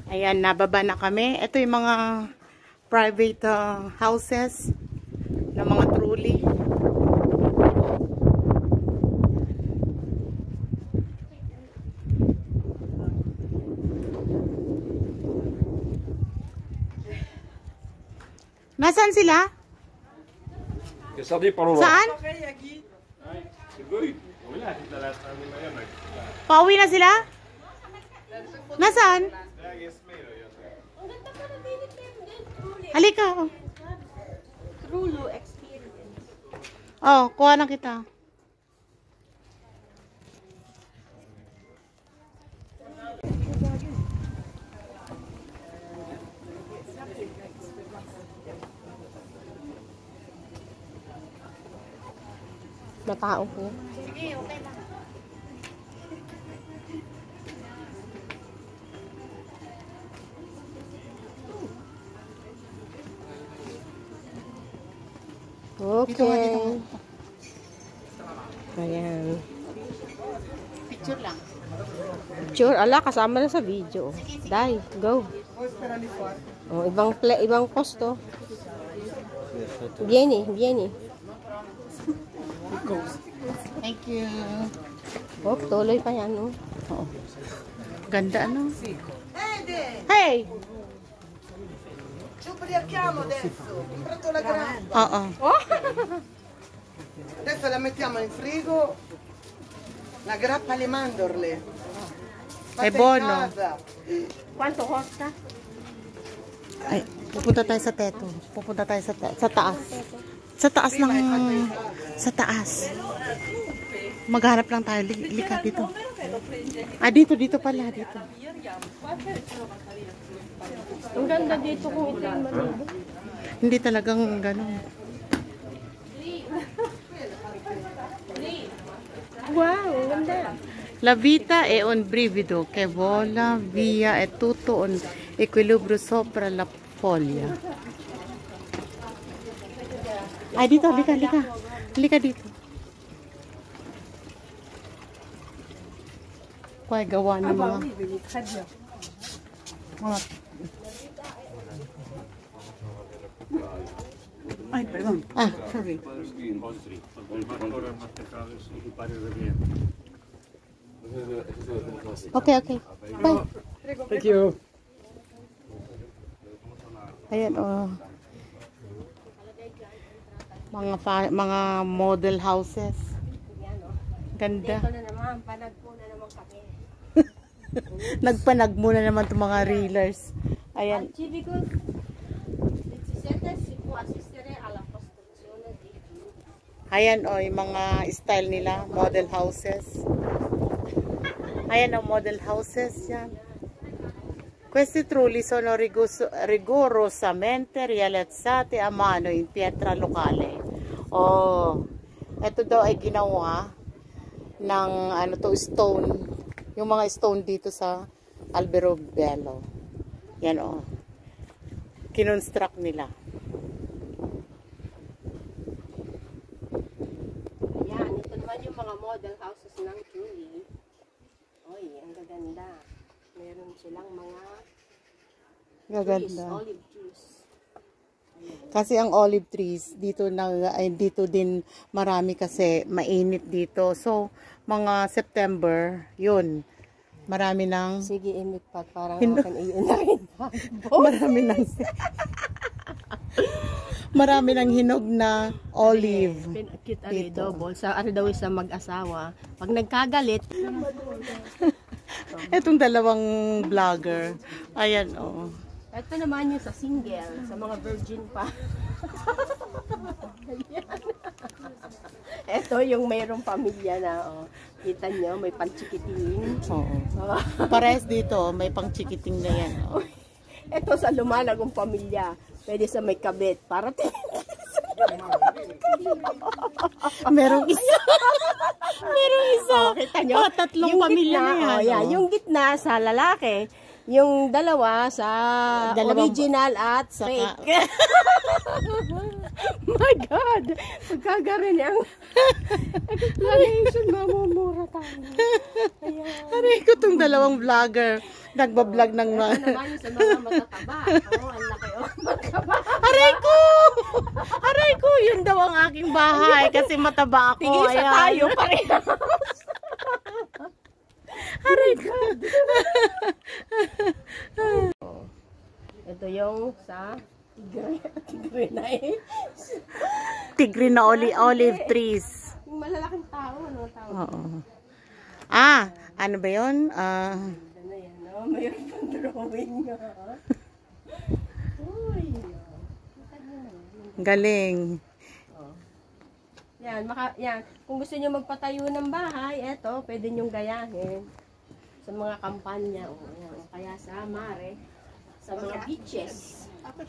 Ayan, nababa na kami. Ito yung mga private houses ng mga trolley. Nasaan sila? Saan? Pauwi na sila? Nasaan? Halika. Trullo experience. Oh, kuha na kita. Matao po. Sige, okay lang. Okay. Ayan. Picture lang. Picture. Ala, kasama na sa video. Dai, go. Oh, ibang posto. Vieni, vieni. Thank you. Oh, tuloy pa yan, oh. Oo. Ganda, ano? Hey! Ci ubriachiamo adesso. Ho comprato la grappa. Oo. Adesso la mettiamo in frigo. La grappa alle mandorle. È buono. Quanto costa? Ay, pupunta tayo sa teto. Pupunta tayo sa taas. Sa taas ng... Sa taas. Maghanap lang tayo. Lika dito. Ah, dito pala. Dito. Ang ganda dito kung ito yung malibo. Hindi talagang ganun. Wow, ang ganda. La vita è un brivido che vola via e tutto un equilibrio sopra la foglia. Ay, dito, lika. Lika dito. Kuya, gawa ng mga... Ay, perdón. Ah, sorry. Okay. Bye. Thank you. Ayan, oh. Mga model houses. Ganda. Ito na naman, panagpo na naman kami. Nagpanag muna naman itong mga reelers. Ayan. Civicus, si può assistere alla costruzione di... Ayan, oh, yung mga style nila. Model houses. Ayan, oh, model houses. Yan. Questi trulli sono rigorosamente realizzati a mano in pietra locale. Oh, ito daw ay ginawa ng stone. Yung mga stone dito sa Alberobello. Yan, oh. Kinonstruct nila. Ayan, ito naman yung mga model houses ng Trulli. Oy, ang gaganda. Meron silang mga trees, Gaganda. olive trees. Kasi ang olive trees dito din marami kasi mainit dito. So mga September, yun. Marami ng Sige, imit pa parang akan iunahin. marami ng hinog na olive. Pinakit double sa daw sa mag-asawa. Pag nagkagalit, Etong dalawang vlogger. Ayan, oh. ito naman yung sa single, sa mga virgin pa. Ito yung mayroong pamilya na, oh. Kita nyo, may panchikiting. Oo. Parehas dito, may pangchikiting na yan. Oh. Ito sa lumalagong pamilya, pwede sa may kabit. Para Merong isa. Merong isa. Oh, kita nyo? Tatlong yung pamilya gitna, na yan. Oh, yeah, yung gitna sa lalaki, yung dalawa sa original at fake. My God! Pagkagarin ang explanation, mamumura tayo. Ayan. Aray ko tong dalawang vlogger. Nagbablog ng Ito naman yung sa mga matataba. Oo, ang laki o. Mataba. Aray ko! Aray ko! Yun daw ang aking bahay kasi mataba ako. Tigisa Ayan. tayo, parehas. Aray ko! Ito yung sa tigre na eh. Tigre na olive trees. Yung malalaking tao, ano tawag? Oo. Ah, ano ba yun? Ganda na yan, no? Mayroon pang drawing nga. Uy. Galing. Yan. Kung gusto nyo magpatayo ng bahay, eto, pwede nyong gayahin. Sa mga kampanya, o yan. Kaya sa mare, sa mga beaches. Ito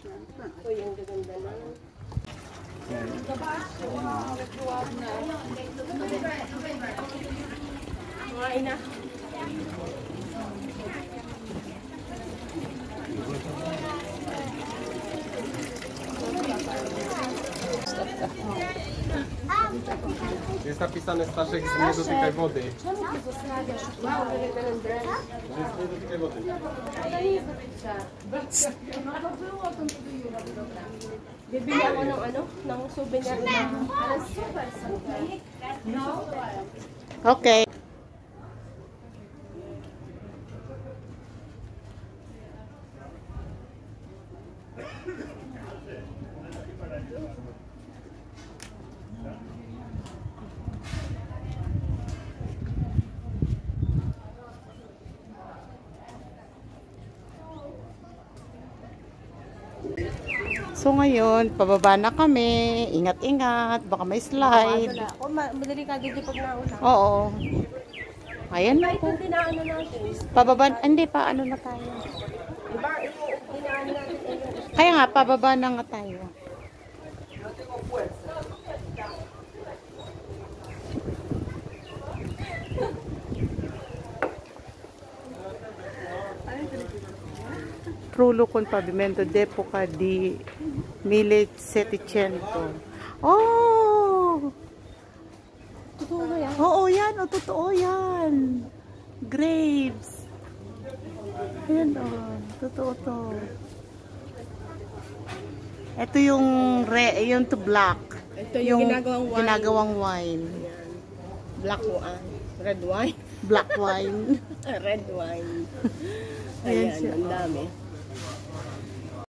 yung gaganda na. Mga ina. Jest napisane Staszek, nie dotykaj wody. Wow, gaganda ng dress. Nie dotykaj wody. Bibili ako ng ano, ng souvenir na super. Okay. So ngayon, pababa na kami. Ingat-ingat. Baka may slide. Madali ka dito pag nauna. Oo. Ayan na Ito po. dinaano natin. Pababa. Hindi pa. Ano na tayo? Diba, dinaano natin yung Kaya nga, pababa na nga tayo. Trulo con pavimento d'epoca di 1700. Oh! totoo ba yan? Oo, yan. O, totoo yan. Graves. Ayan, o. Totoo to. Ito yung yung to black. Ito yung ginagawang wine. Ginagawang wine. Yan. Black wine. Red wine. Black wine. Red wine. Ayan Ayan, siya. ang dami.